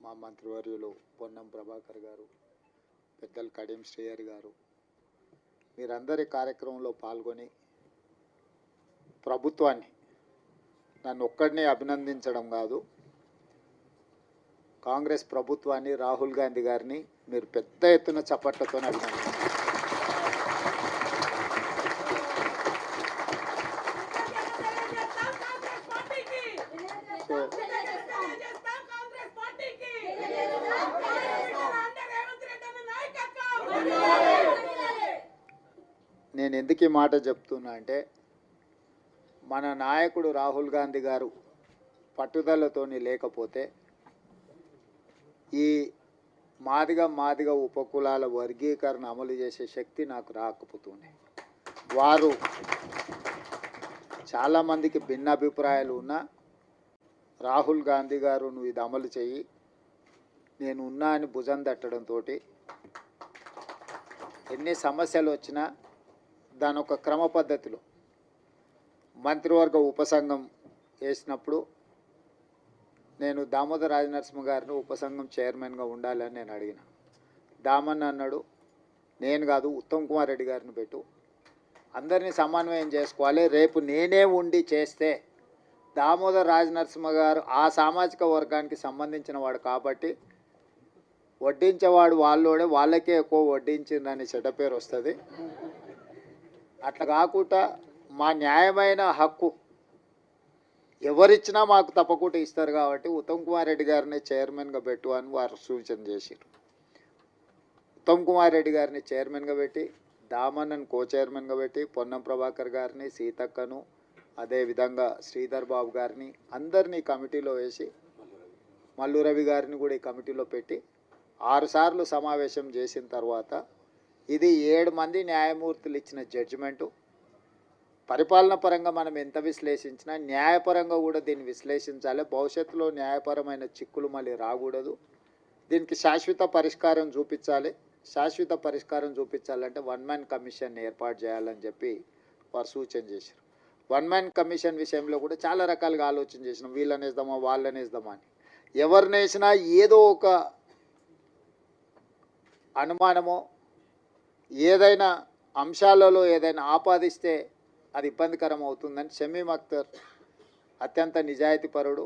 మా మంత్రివర్యులు పొన్నం ప్రభాకర్ గారు, పెద్దలు కడియం శ్రీహరి గారు, మీరందరి కార్యక్రమంలో పాల్గొని ప్రభుత్వాన్ని నన్ను ఒక్కడినే అభినందించడం కాదు, కాంగ్రెస్ ప్రభుత్వాన్ని, రాహుల్ గాంధీ గారిని మీరు పెద్ద ఎత్తున చప్పట్లతో అభినందించారు. నేను ఎందుకు ఈ మాట చెప్తున్నా అంటే, మన నాయకుడు రాహుల్ గాంధీ గారు పట్టుదలతోని లేకపోతే ఈ మాదిగ ఉపకులాల వర్గీకరణ అమలు చేసే శక్తి నాకు రాకపోతుంది. వారు చాలామందికి భిన్న అభిప్రాయాలు ఉన్నా రాహుల్ గాంధీ గారు నువ్వు ఇది అమలు చెయ్యి, నేను ఉన్నా అని భుజం తట్టడంతో ఎన్ని సమస్యలు వచ్చినా దాని ఒక క్రమ పద్ధతిలో మంత్రివర్గ ఉపసంఘం వేసినప్పుడు నేను దామోదర రాజనరసింహ గారిని ఉపసంఘం చైర్మన్గా ఉండాలని నేను అడిగిన. దామన్న అన్నాడు, నేను కాదు ఉత్తమ్ కుమార్ రెడ్డి గారిని పెట్టు, అందరినీ సమన్వయం చేసుకోవాలి, రేపు నేనే ఉండి చేస్తే దామోదర రాజనరసింహ గారు ఆ సామాజిక వర్గానికి సంబంధించిన వాడు కాబట్టి వడ్డించేవాడు వాళ్ళోడే, వాళ్ళకే ఎక్కువ వడ్డించిందని చెడ్డ పేరు వస్తుంది. అట్లా కాకుండా మా న్యాయమైన హక్కు ఎవరిచ్చినా మాకు తప్పకుండా ఇస్తారు కాబట్టి ఉత్తమ్ కుమార్ రెడ్డి గారిని చైర్మన్గా పెట్టు అని వారు సూచన చేశారు. ఉత్తమ్ కుమార్ రెడ్డి గారిని చైర్మన్గా పెట్టి, దామన్నను కో చైర్మన్గా పెట్టి, పొన్నం ప్రభాకర్ గారిని, సీతక్కను, అదేవిధంగా శ్రీధర్ బాబు గారిని అందరినీ కమిటీలో వేసి, మల్లు రవి గారిని కూడా ఈ కమిటీలో పెట్టి 6 సార్లు సమావేశం చేసిన తర్వాత ఇది 7 మంది న్యాయమూర్తులు ఇచ్చిన జడ్జిమెంటు. పరిపాలన పరంగా మనం ఎంత విశ్లేషించినా న్యాయపరంగా కూడా దీన్ని విశ్లేషించాలి. భవిష్యత్తులో న్యాయపరమైన చిక్కులు మళ్ళీ రాకూడదు. దీనికి శాశ్వత పరిష్కారం చూపించాలి. శాశ్వత పరిష్కారం చూపించాలంటే 1 మ్యాన్ కమిషన్ ఏర్పాటు చేయాలని చెప్పి వారు సూచన చేశారు. 1 మ్యాన్ కమిషన్ విషయంలో కూడా చాలా రకాలుగా ఆలోచన చేసినాం, వీళ్ళని వేద్దామా వాళ్ళని వేద్దామా అని. ఎవరిని వేసినా ఏదో ఒక అనుమానమో ఏదైనా అంశాలలో ఏదైనా ఆపాదిస్తే అది ఇబ్బందికరం అవుతుందని షమీమ్ అఖ్తర్ అత్యంత నిజాయితీపరుడు,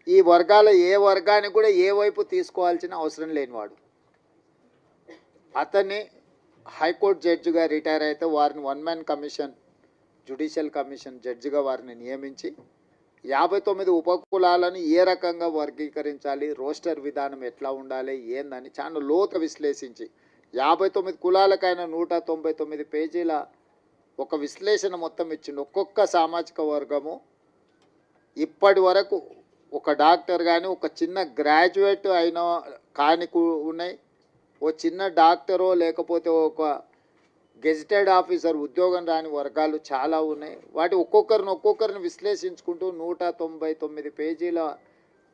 ఈ వర్గాల ఏ వర్గానికి కూడా ఏ వైపు తీసుకోవాల్సిన అవసరం లేనివాడు. అతన్ని హైకోర్టు జడ్జిగా రిటైర్ అయితే వారిని 1 మ్యాన్ కమిషన్, జ్యుడిషియల్ కమిషన్ జడ్జిగా వారిని నియమించి 59 ఉపకులాలను ఏ రకంగా వర్గీకరించాలి, రోస్టర్ విధానం ఎట్లా ఉండాలి ఏందని చాలా లోతు విశ్లేషించి 59 కులాలకైనా 199 పేజీల ఒక విశ్లేషణ మొత్తం ఇచ్చిండు. ఒక్కొక్క సామాజిక వర్గము ఇప్పటి వరకు ఒక డాక్టర్ కానీ, ఒక చిన్న గ్రాడ్యుయేట్ అయిన కాని ఉన్నాయి, ఓ చిన్న డాక్టరో లేకపోతే ఒక గెజిటెడ్ ఆఫీసర్ ఉద్యోగం రాని వర్గాలు చాలా ఉన్నాయి. వాటి ఒక్కొక్కరిని విశ్లేషించుకుంటూ 199 పేజీల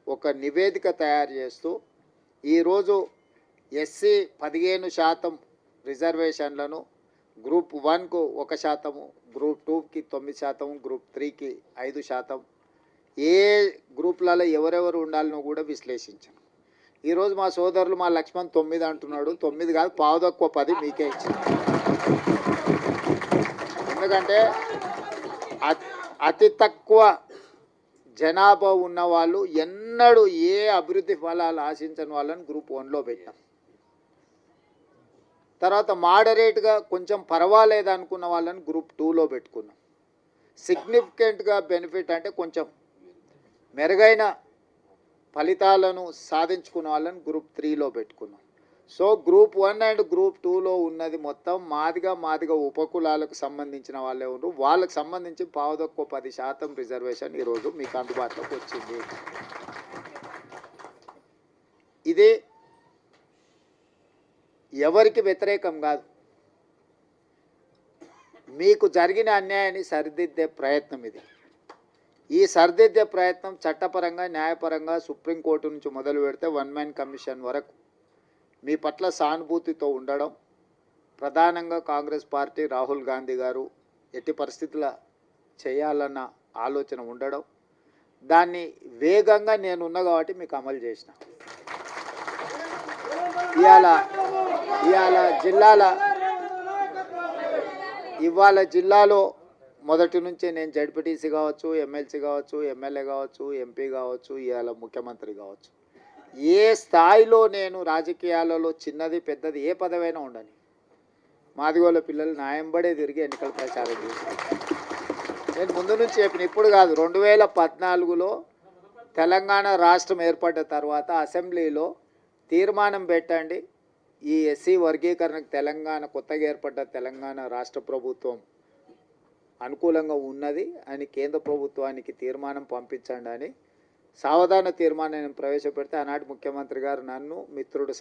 ఒక నివేదిక తయారు చేస్తూ ఈరోజు ఎస్సీ 15% రిజర్వేషన్లను గ్రూప్ 1కు 1%, గ్రూప్ 2కి 9%, గ్రూప్ 3కి 5%, ఏ గ్రూపులలో ఎవరెవరు ఉండాలనో కూడా విశ్లేషించాను. ఈరోజు మా సోదరులు మా లక్ష్మణ్ 9 అంటున్నాడు. 9 కాదు, 10 మీకే ఇచ్చాను. ఎందుకంటే అతి తక్కువ జనాభా ఉన్న వాళ్ళు ఎన్నడూ ఏ అభివృద్ధి ఫలాలు ఆశించని వాళ్ళని గ్రూప్ 1లో పెట్టాం. తర్వాత మోడరేట్గా కొంచెం పర్వాలేదు అనుకున్న వాళ్ళని గ్రూప్ 2లో పెట్టుకున్నాం. సిగ్నిఫికెంట్గా బెనిఫిట్ అంటే కొంచెం మెరుగైన ఫలితాలను సాధించుకున్న వాళ్ళని గ్రూప్ 3లో పెట్టుకున్నాం. సో గ్రూప్ 1 అండ్ గ్రూప్ 2లో ఉన్నది మొత్తం మాదిగ ఉపకులాలకు సంబంధించిన వాళ్ళే ఉన్నారు. వాళ్ళకు సంబంధించి 10% రిజర్వేషన్ ఈరోజు మీకు అందుబాటులోకి వచ్చింది. ఇది ఎవరికి వ్యతిరేకం కాదు, మీకు జరిగిన అన్యాయాన్ని సరిదిద్దే ప్రయత్నం ఇది. ఈ సరిదిద్దే ప్రయత్నం చట్టపరంగా, న్యాయపరంగా సుప్రీంకోర్టు నుంచి మొదలు పెడితే 1 మ్యాన్ కమిషన్ వరకు మీ పట్ల సానుభూతితో ఉండడం, ప్రధానంగా కాంగ్రెస్ పార్టీ, రాహుల్ గాంధీ గారు ఎట్టి పరిస్థితుల చేయాలన్న ఆలోచన ఉండడం, దాన్ని వేగంగా నేనున్నా కాబట్టి మీకు అమలు చేసిన. ఇవాళ ఇవాళ జిల్లాలో మొదటి నుంచే నేను జడ్పీటీసీ కావచ్చు, ఎమ్మెల్సీ కావచ్చు, ఎమ్మెల్యే కావచ్చు, ఎంపీ కావచ్చు, ఇవాళ ముఖ్యమంత్రి కావచ్చు, ఏ స్థాయిలో నేను రాజకీయాలలో చిన్నది పెద్దది ఏ పదవైనా ఉండని మాదిగోళ్ళ పిల్లలు న్యాయంబడే తిరిగి ఎన్నికల ప్రచారం చేశారు. నేను ముందు నుంచి చెప్పిన, ఇప్పుడు కాదు, 2014లో తెలంగాణ రాష్ట్రం ఏర్పడ్డ తర్వాత అసెంబ్లీలో తీర్మానం పెట్టండి, ఈ ఎస్సీ వర్గీకరణకు తెలంగాణ కొత్తగా ఏర్పడ్డ తెలంగాణ రాష్ట్ర ప్రభుత్వం అనుకూలంగా ఉన్నది అని కేంద్ర ప్రభుత్వానికి తీర్మానం పంపించండి అని సావధాన తీర్మానం ప్రవేశపెడితే ఆనాటి ముఖ్యమంత్రి గారు నన్ను మిత్రుడు